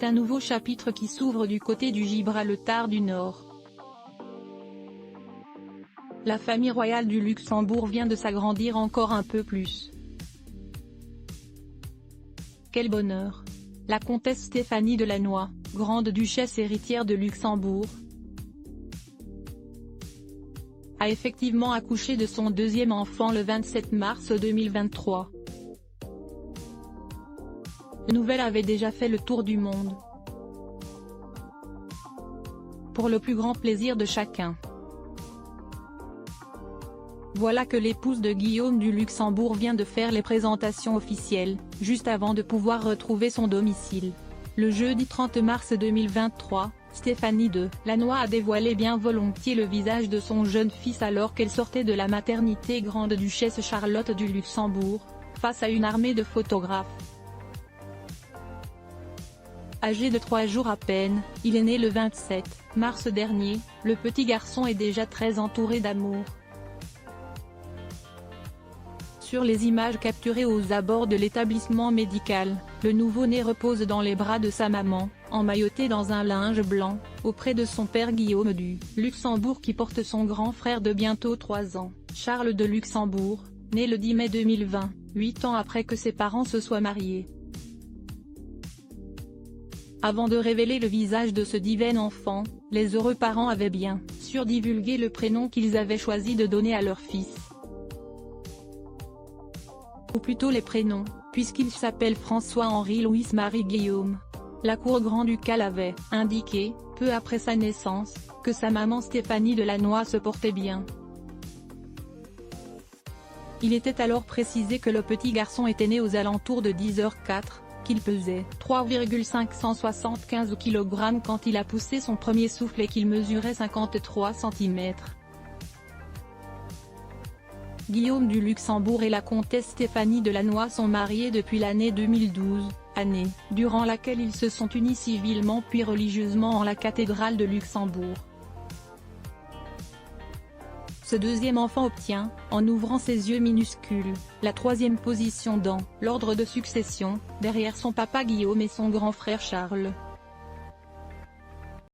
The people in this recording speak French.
un nouveau chapitre qui s'ouvre du côté du Gibraltar du Nord. La famille royale du Luxembourg vient de s'agrandir encore un peu plus. Quel bonheur! La comtesse Stéphanie Delannoy, grande-duchesse héritière de Luxembourg, a effectivement accouché de son deuxième enfant le 27 mars 2023. La nouvelle avait déjà fait le tour du monde. Pour le plus grand plaisir de chacun. Voilà que l'épouse de Guillaume du Luxembourg vient de faire les présentations officielles, juste avant de pouvoir retrouver son domicile. Le jeudi 30 mars 2023, Stéphanie Delannoy a dévoilé bien volontiers le visage de son jeune fils alors qu'elle sortait de la maternité grande-duchesse Charlotte du Luxembourg, face à une armée de photographes. Âgé de 3 jours à peine, il est né le 27 mars dernier, le petit garçon est déjà très entouré d'amour. Sur les images capturées aux abords de l'établissement médical, le nouveau-né repose dans les bras de sa maman, emmailloté dans un linge blanc, auprès de son père Guillaume du Luxembourg qui porte son grand frère de bientôt 3 ans, Charles de Luxembourg, né le 10 mai 2020, 8 ans après que ses parents se soient mariés. Avant de révéler le visage de ce divin enfant, les heureux parents avaient bien sûr divulgué le prénom qu'ils avaient choisi de donner à leur fils. Ou plutôt les prénoms, puisqu'il s'appelle François-Henri Louis-Marie Guillaume. La cour grand-ducale avait indiqué, peu après sa naissance, que sa maman Stéphanie Delannoy se portait bien. Il était alors précisé que le petit garçon était né aux alentours de 10h04, qu'il pesait 3,575 kg quand il a poussé son premier souffle et qu'il mesurait 53 cm. Guillaume du Luxembourg et la comtesse Stéphanie Delannoy sont mariés depuis l'année 2012, année durant laquelle ils se sont unis civilement puis religieusement en la cathédrale de Luxembourg. Ce deuxième enfant obtient, en ouvrant ses yeux minuscules, la 3e position dans l'ordre de succession, derrière son papa Guillaume et son grand frère Charles.